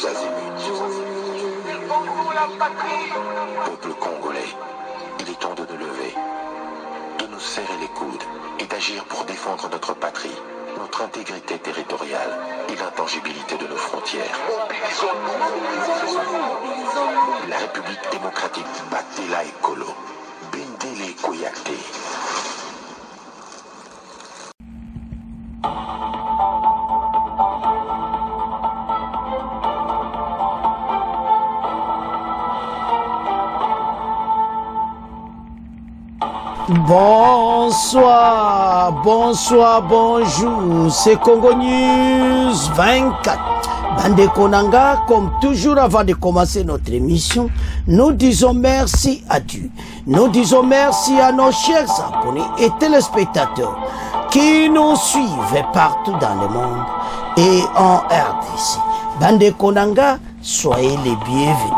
tous azimuts. Peuple congolais, il est temps de nous lever, de nous serrer les coudes et d'agir pour défendre notre patrie, notre intégrité territoriale et l'intangibilité de nos frontières. La République démocratique Batela Ekolo, Bendele Koyate. Bonsoir, bonsoir, bonjour, c'est Congo News 24. Bande Konanga, comme toujours avant de commencer notre émission, nous disons merci à Dieu. Nous disons merci à nos chers abonnés et téléspectateurs qui nous suivent partout dans le monde et en RDC. Bande Konanga, soyez les bienvenus.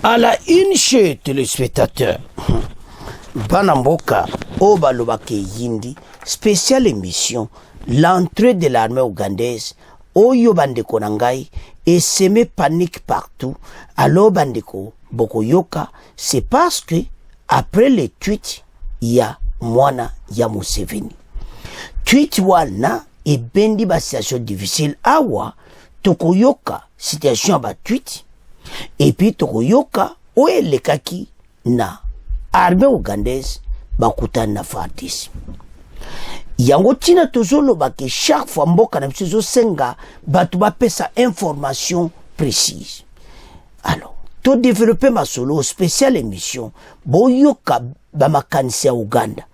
À la une chez téléspectateurs, Banamboka, Obalobake Yindi, spéciale émission, l'entrée de l'armée ougandaise, Oyo Bandeko Nangai, et semer panique partout. Alors Bandeko, Bokoyoka, c'est parce que, après les tweets, il y a Mwana Museveni. Tweet wana, et bendi ba situation difficile, awa, Tokoyoka, situation ba tweet, et puis Tokoyoka, oye le kaki, na, armée ougandaise bakutana na FARDC. Yango tina tozolo bake chaque fois mboka na biso senga batu bapesa information précise. Alors, to développer ma solo spéciale émission boyoka bamakanisi ya Uganda.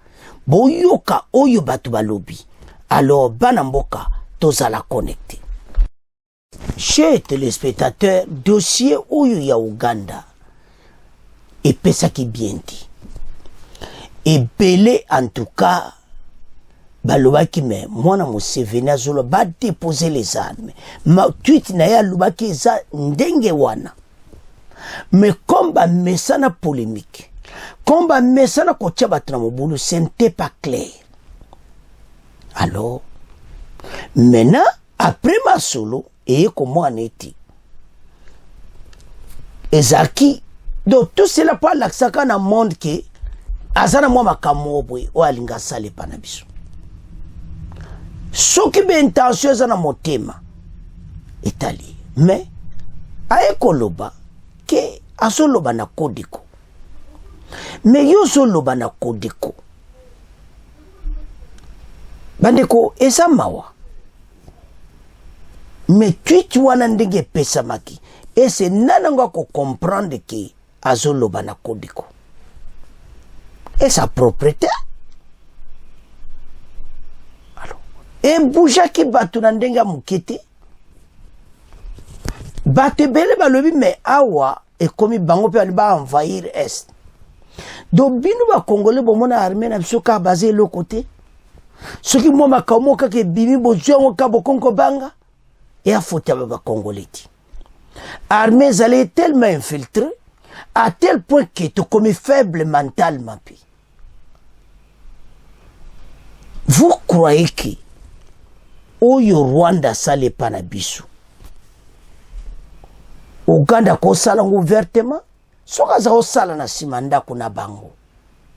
Boyoka oyo batu balobi. Alors bana mboka tozala connecté. Chers téléspectateurs, dossier oyo ya Uganda et pesa qui bien dit. Et belé en tout cas, balobaki me mwana Museveni azolo ba déposer les armes. Ma tweet na ya lubaki za ndenge wana. Mais comme ba mesana polémique, comme ba mesana kotia batna mobulu, ce n'était pas clair. Alors, maintenant, après ma solo, et comment on était. Ezaki, donc tout cela pas l'accent dans le monde que azana mwa makamobwe o alinga sale pana biso. Soki be intention zana motema etali. Mais aekoloba ke azoloba na kodeko. Mais yo zoloba na kodeko. Bandeko eza mawa. Mais tweet wana ndenge pesa maki. Et c'est nananga ko comprendre que azoloba na kodeko. Et sa propriété. Alors, et bouja ki batu na ndenga mukete. Bate bele balobi mais awa et komi bango pe ba envahir est. Donc binu ba congolais bo mona armée na biso ka basé le côté. Ce qui moi makamoka ke bimi bo jongo ka bo konko banga et a foutu ba congolais. Armée zale tellement infiltrée à tel point que tu comme faible mentalement. Vous croyez que Oyo Rwanda sale panabisu Uganda ko sala ouvertement soka za sala na simanda kuna bango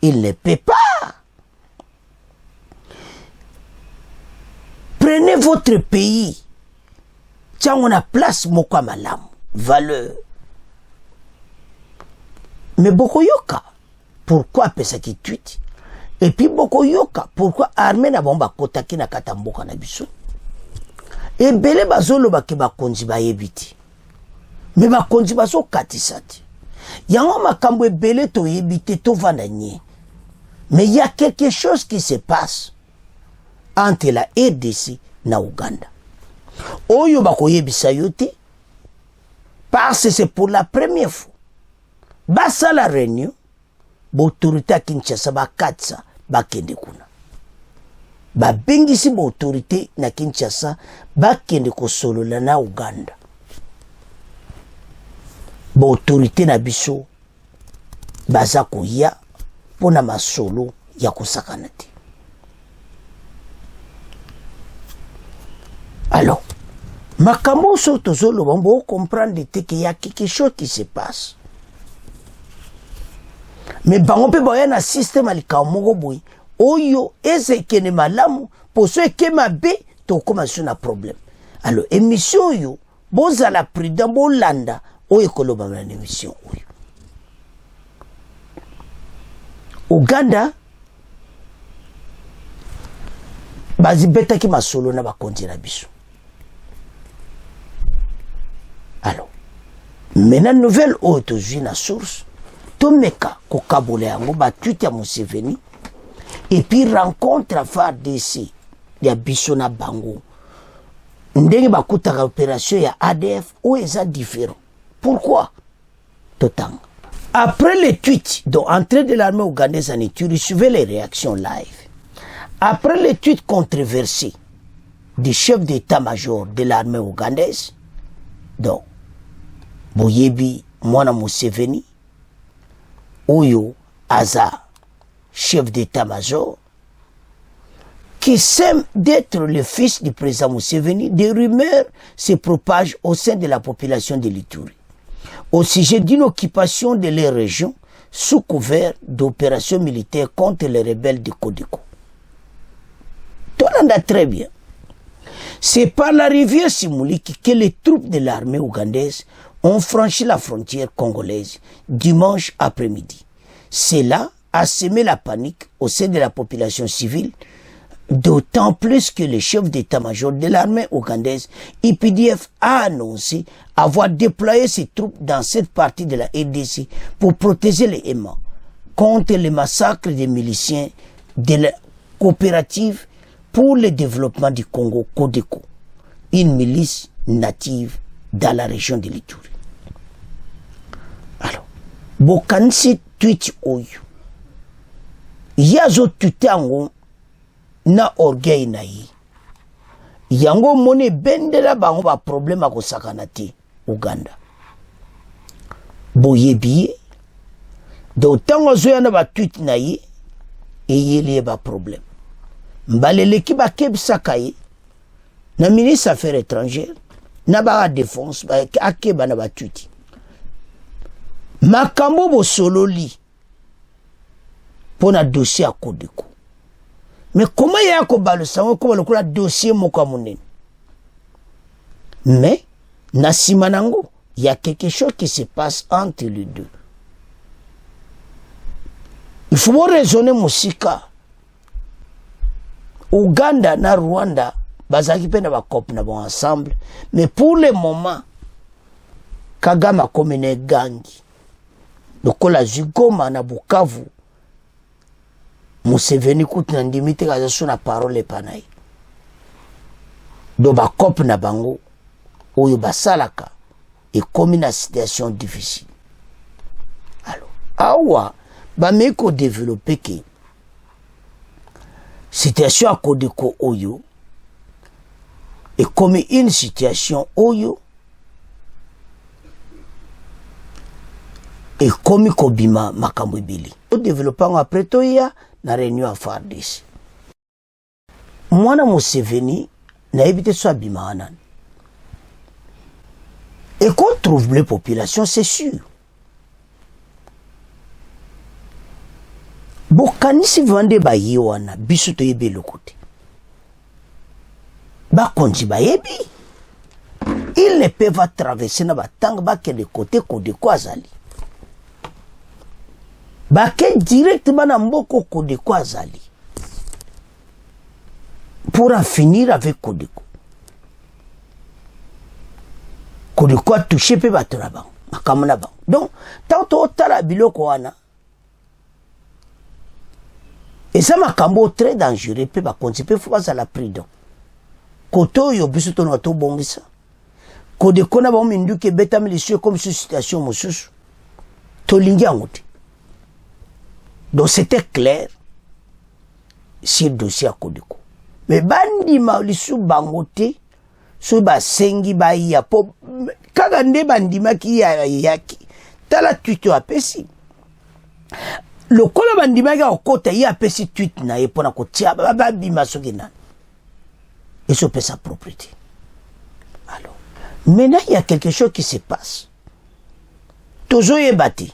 il ne peut pas. Prenez votre pays tiens on a place moko malamu valeur. Mais Bokoyoka, pourquoi pesa qui tweet? Et puis Bokoyoka, pourquoi armée na bomba kotaki na katamboka na biso? Et belé bazolo ba ke ba konzi ba yebiti. Mais ba konzi ba so katisati. Yango makambo e belé to yebite to vandanye. Mais il y a quelque chose qui se passe entre la RDC na Uganda. Oyo ba koyebisa yote parce que c'est pour la première fois. Basa la réunion, l'autorité à Kinshasa ba katsa ba kende kuna. Ba bengisi l'autorité na Kinshasa ba kende ko solola na Uganda. L'autorité na biso baza koya pona masolo ya kosakana te. Alors, makambo so tozoloba mbo comprendre te qu'il y a quelque chose qui se passe. Mais bango pe boya na système alika moko boy oyo eze kene malamu poso ekema be to commencer na problème. Alors émission yo boza la prudent bolanda oyo koloba na émission oyo. Uganda bazibeta ki masolo na bakonzi na biso. Alors, maintenant nouvelle autosuffisance na source, tomeka kokabole yango batuti ya Museveni et puis rencontre à faire d'ici ya biso na bango. Ndenge bakutaka opération ya ADF ou eza différent. Pourquoi? Totang. Après les tweets dont entrée de l'armée ougandaise en Ituri, suivez les réactions live. Après les tweets controversés du chef d'état-major de l'armée ougandaise, donc Boyebi Mwana Museveni, Oyo Aza, chef d'état-major, qui sème d'être le fils du président Museveni, des rumeurs se propagent au sein de la population de l'Ituri au sujet d'une occupation de leur région sous couvert d'opérations militaires contre les rebelles de Kodeko. Tout le monde a très bien. C'est par la rivière Simuliki que les troupes de l'armée ougandaise ont franchi la frontière congolaise dimanche après-midi. Cela a semé la panique au sein de la population civile, d'autant plus que le chef d'état-major de l'armée ougandaise, IPDF, a annoncé avoir déployé ses troupes dans cette partie de la RDC pour protéger les aimants contre les massacres des miliciens de la coopérative pour le développement du Congo, Kodeko, une milice native dans la région de l'Ituri. Alors, bokansi tweet oyo, yazo tutango na orgueil na yi. Yango mone bendela bango ba problème ako sakanati Uganda. Boyebi, d'autant zoya na ba tweet na yi, eyeli ba problème. Mbalele ki ba kebisaka ye, na ministre affaires étrangères, na ba défense, ba akeba na ba tweet. Makambo bo sololi pour na dossier à Kodeko. Mais comment il y a un sango comme le dossier moko monene? Mais na simanango, il y a quelque chose qui se passe entre les deux. Il faut raisonner musika. Uganda na Rwanda bazaki pe na ba cop na bon ensemble, mais pour le moment Kagame comme une gangi. Lokola Zigoma na Bukavu Museveni kuti na ndimite kaza suna parole panai. Do ba cop na bango oyo basalaka et comme une situation difficile. Alors, awa ba meko développer que situation à Kodeko oyo et comme une situation oyo et comme kobima makambo ebili. Au développement après toya na réunion à Fardis. Mwana Museveni na ebite so abima anan. Et qu'on trouve les populations, c'est sûr. Bokanisi vande ba yiwana bisu to yebe lokote. Ba konji ba yebi. Ils ne peuvent traverser na batang ba ke de côté Kodeko azali. Ba ke directement na mboko Kodeko azali. Pour en finir avec Kodeko. Kodeko a touché pe batona ba. Makamona ba. Donc tant otala biloko wana. Et ça m'a cambo très dangereux, pe ba kontipe faut pas à la prudence. Koto yo biso to na to bongisa. Kodeko na ba minduke beta milicio comme sur situation mosusu. To lingi angote. Donc c'était clair sur le dossier à Kodeko. Mais bandi ma lisu bangote so ba sengi ba ya po kaga nde bandi ma ki ya yaki. Tala tuto apesi. Le kolo bandima ga okota ya pesi tweet na epona ko tia ba bima soki na. Et so pesa propriété. Alors Maintenant, il y a quelque chose qui se passe. Toujours est bâti.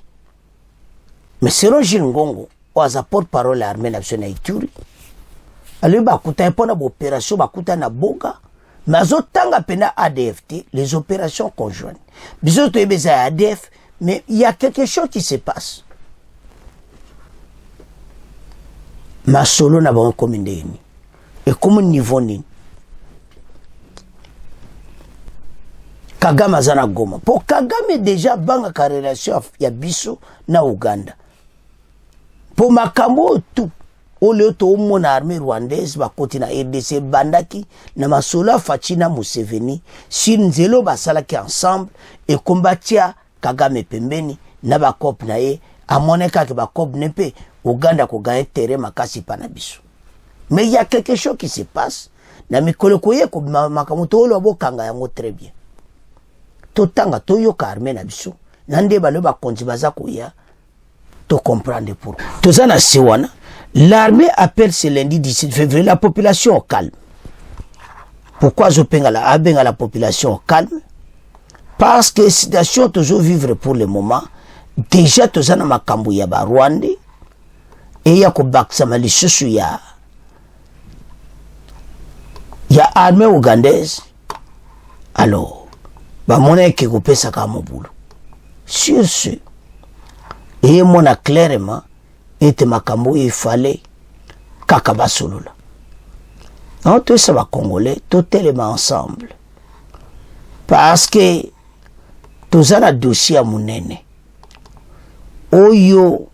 Mais selon Gilles Ngongo, on a porte-parole de l'armée nationale Ituri. Alors, il y a une opération, il y a Boga. Mais il y a ADFT, les opérations conjointes. Il y a ADF, mais il y a quelque chose qui se passe. Ma solo n'a pas comme une et comme un niveau ni. Kagame azana Goma. Pour Kagame déjà banga ka relation ya biso na Uganda. Pour makambo tout. Au lieu to mon armée rwandaise ba koti na RDC bandaki na masolo Fatina Museveni si nzelo basalaki ensemble et combattia Kagame pembeni na ba kop na ye amoneka ke ba kop nepe Uganda ko gagner terrain makasi panabiso. Mais il y a quelque chose qui se passe. Na mikolo koye ko makamoto lo bokanga yango très bien. Totanga toyoka armée na biso. Nande balo ba konti baza koya. To comprendre pour. Tozana siwana. L'armée appelle ce lundi 17 février la population au calme. Pourquoi je penga la population au calme? Parce que situation toujours vivre pour le moment. Déjà tozana makambu ya ba Rwanda. Et ya ko baksama lisusu ya armée ougandaise. Alors, ba mona ke ko pesa ka mobulu. Sur ce, et mona clairement était makambo il fallait kakaba solola. Non, tout ça va congolais, totalement ensemble. Parce que tous un dossier à monene. Oyo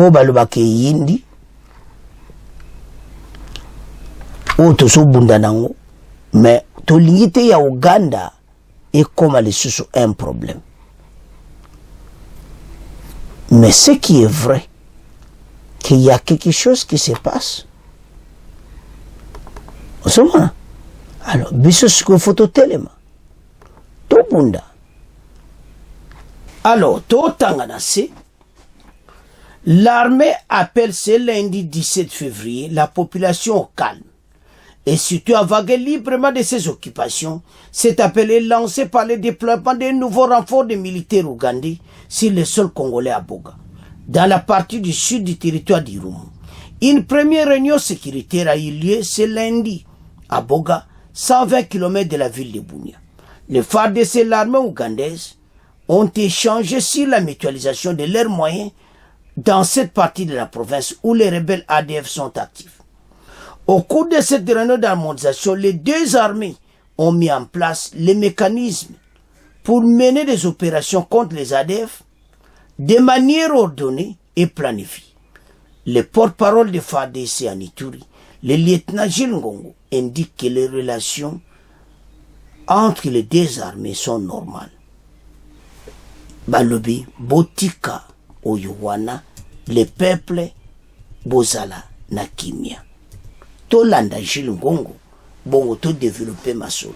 o balobake yindi o toso bunda nango mais to lingite ya Uganda et comme les sous un problème. Mais ce qui est vrai qu'il y a quelque chose qui se passe. Alors, biso ce qu'il faut totalement. To bunda. Alors, to tanganase. L'armée appelle ce lundi 17 février la population au calme et surtout à vaguer librement de ses occupations. Cet appel est lancé par le déploiement de nouveaux renforts de militaires ougandais sur le sol congolais à Boga, dans la partie du sud du territoire d'Irumu. Une première réunion sécuritaire a eu lieu ce lundi à Boga, 120 km de la ville de Bunia. Les phares de l'armée ougandaise ont échangé sur la mutualisation de leurs moyens dans cette partie de la province où les rebelles ADF sont actifs. Au cours de cette réunion d'harmonisation, les deux armées ont mis en place les mécanismes pour mener des opérations contre les ADF de manière ordonnée et planifiée. Le porte-parole de FARDC en Ituri, le lieutenant Gilles Ngongo, indique que les relations entre les deux armées sont normales. Balobi, Botika, Oyuwana, le peuple Bozala na Kimia. Tolanda Gilles Ngongo, bongo to développer ma soul.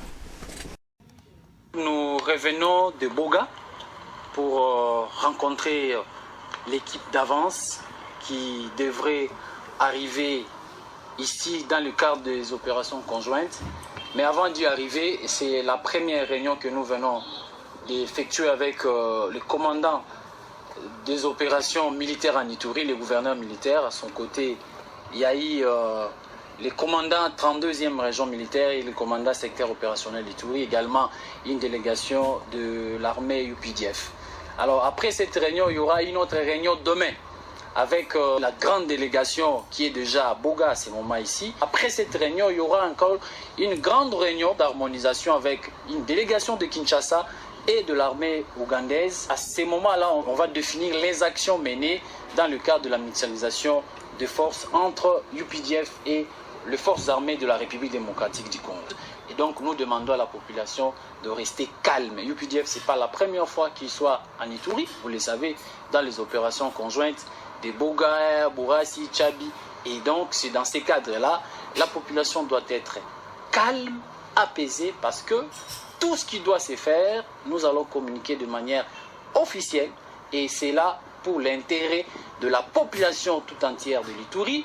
Nous revenons de Boga pour rencontrer l'équipe d'avance qui devrait arriver ici dans le cadre des opérations conjointes. Mais avant d'y arriver, c'est la première réunion que nous venons d'effectuer avec le commandant des opérations militaires en Ituri, le gouverneur militaire. À son côté, il y a eu le commandant 32e région militaire et le commandant secteur opérationnel d'Ituri, également une délégation de l'armée UPDF. Alors après cette réunion, il y aura une autre réunion demain avec la grande délégation qui est déjà à Boga à ce moment ici. Après cette réunion, il y aura encore une grande réunion d'harmonisation avec une délégation de Kinshasa et de l'armée ougandaise. À ce moment-là, on va définir les actions menées dans le cadre de la mutualisation de forces entre UPDF et les forces armées de la République démocratique du Congo. Et donc, nous demandons à la population de rester calme. UPDF, ce n'est pas la première fois qu'il soit en Ituri. Vous le savez, dans les opérations conjointes de Boga, Bourassi, Tchabi. Et donc, c'est dans ces cadres-là, la population doit être calme, apaisée, parce que tout ce qui doit se faire, nous allons communiquer de manière officielle. Et c'est là pour l'intérêt de la population tout entière de l'Ituri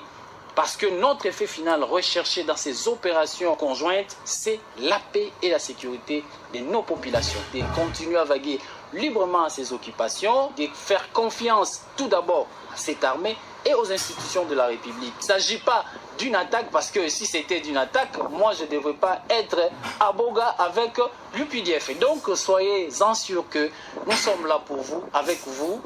Parce que notre effet final recherché dans ces opérations conjointes, c'est la paix et la sécurité de nos populations. De continuer à vaguer librement à ces occupations, de faire confiance tout d'abord à cette armée et aux institutions de la République. Il ne s'agit pas d'une attaque, parce que si c'était d'une attaque, moi je ne devrais pas être à Boga avec l'UPDF. Et donc soyez-en sûrs que nous sommes là pour vous, avec vous,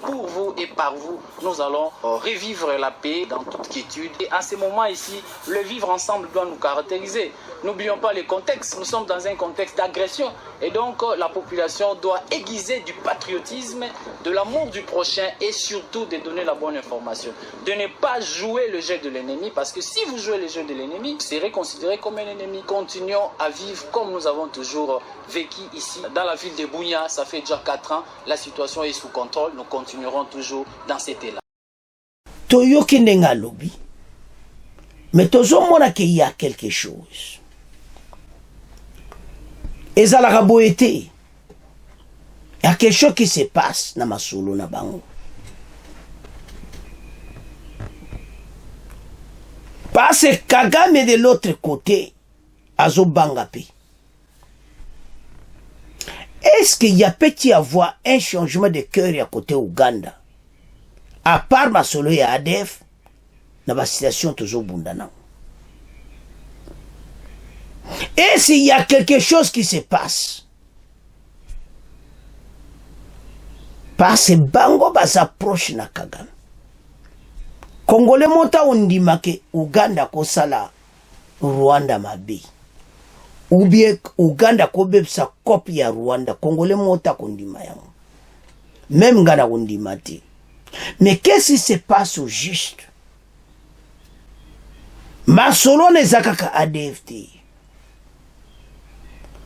pour vous et par vous. Nous allons revivre la paix dans toute quiétude. Et à ce moment ici, le vivre ensemble doit nous caractériser. N'oublions pas le contexte. Nous sommes dans un contexte d'agression. Et donc la population doit aiguiser du patriotisme, de l'amour du prochain et surtout de donner la bonne information. De ne pas jouer le jeu de l'ennemi, parce que si vous jouez le jeu de l'ennemi, vous serez considéré comme un ennemi. Continuons à vivre comme nous avons toujours vécu ici dans la ville de Bunia. Ça fait déjà 4 ans. La situation est sous contrôle. Nous continuerons toujours dans cet élan. Toyoki ndenga lobi. Mais tozomona qu'il y a quelque chose. Ezalaka boyete. Il y a quelque chose qui se passe na masolo na bango. Parce que Kagame de l'autre côté, azo bangapi. Est-ce qu'il y a peut-y avoir un changement de cœur à côté Ouganda? À part Masolo et ADF, dans la situation toujours bundana. Et s'il y a quelque chose qui se passe, parce que Bango s'approche na Kagame. Congolais monta ondima ke Uganda ko sala Rwanda mabe. Ou bien Uganda ko bebsa copie ya Rwanda. Congolais monta kondima yango. Même Ghana ondima te. Mais qu'est-ce qui se passe au juste? Masolo ne zakaka ADFT.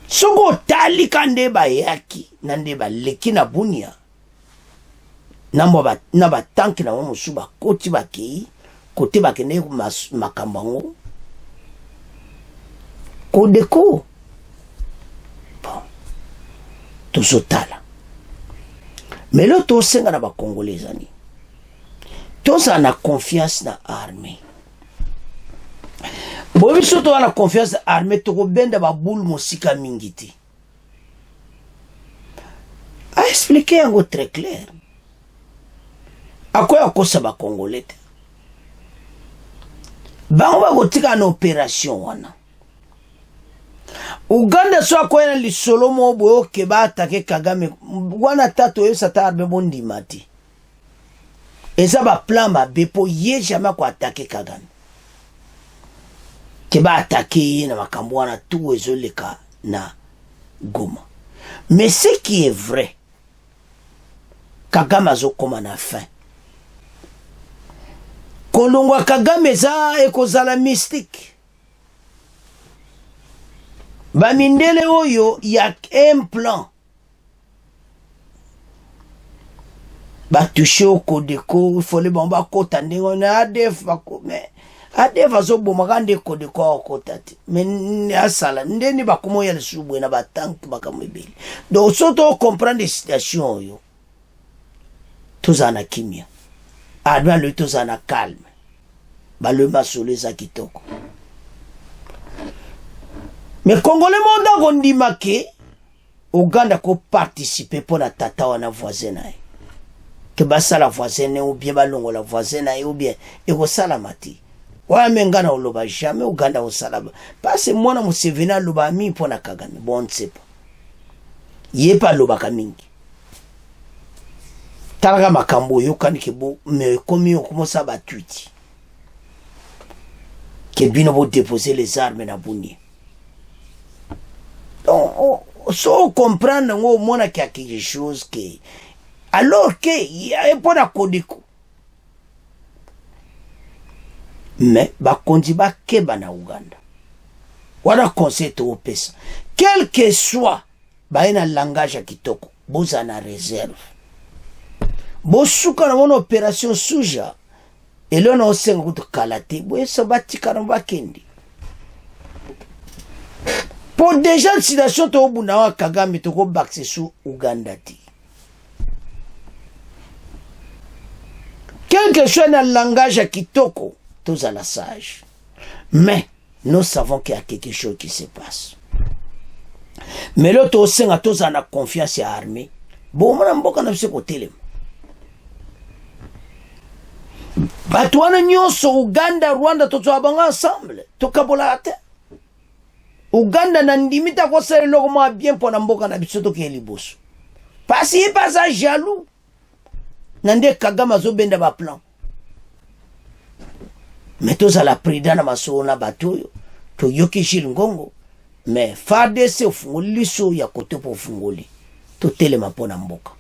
Sogo tali kande ba yaki nande ba leki na Bunia. Na ba tanki na wamusu ba koti ba kei kote ba kene makambango kodeko bon tozotala mais là tosenga na ba congolais ani toza na confiance na armée bobi soto na confiance na armée to benda ba boule mosika mingiti a expliqué yango très clair. Akoya kosa ba Congolais. Bango ba kotika na opération wana. Uganda so akoya na lisolo mo boyo ke ba atake Kagame. Wana tato yo sata arbe bondi mati. Eza ba plan ba bepo ye jamais ko atake Kagame. Ke ba atake na makambo wana tout ezoleka na Goma. Mais ce qui est vrai, Kagame azo koma na fin. Kolongwa Kagame za ekozala mystique. Bamindele oyo ya un plan. Touché au Kodeko, il faut les bomba kota ndengo na ADF bako mais ADF azobo magande Kodeko okotati. Mais asala ndeni bakomo ya lisubwe na batank bakamwebeli. Donc soto comprendre les situations yo. Tozana kimia. Adwa le tozana calme. Ba le masole za kitoko. Mais Congolais monda gondima ke Uganda ko participer pour la tata wana voisin na. Que basa la voisine ou bien balongo la voisine ou bien et ko salamati. Wa mengana oloba jamais Uganda o salaba. Parce mwana Museveni loba mi pona Kagame. Bon ne sait pas. Yé pas loba kamingi. Talaga makambo yokani ke bo me komi okomosa ba tweet. Que bino bo déposer les armes na Bunia. Donc so comprendre ngo mona qu'il y a quelque chose que alors que il y a un peu de Kodeko. Mais ba kondi ba keba na Uganda. Wala conseil to pesa. Quel que soit ba ina langage kitoko, boza na réserve. Bosuka na mon opération suja. Et là, on sait que kalate, boye so batika na bakendi. Pour déjà une situation to bunawa Kagame to go back sous Uganda ti. Quelque chose dans le langage kitoko, tous à la sage. Mais nous savons qu'il y a quelque chose qui se passe. Mais l'autre aussi a tous en confiance à l'armée. Bon, on a beaucoup de ce côté. Batouana nyonso Uganda, Rwanda, tous ensemble. Tout kabolate. Uganda nandimita kwa sere loko mwa bien pour namboka na bisoto ki eliboso. Pasi yi pasa jaloux. Nande Kagame zo benda ba plan. Mais tous à la prida na maso na batoyo. To yoki shilingongo. Mais FARDC ufungoli so ya kote po ufungoli. To telema po na mboka.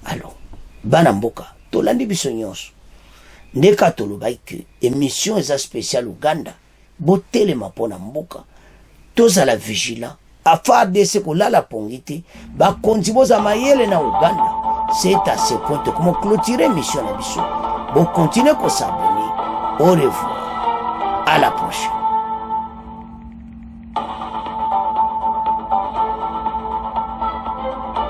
Alors, bana mboka. To landi biso nyonso. Ndeka to lubaike. Émission eza spéciale Uganda. Bo telema po na mboka. Tous à la vigilant. A FARDC ko la pongite. Ba konti boza mayele na Uganda. C'est à ce point que comment clôturer mission na biso. Bon, continuez qu'on s'abonne. Au revoir. À la prochaine.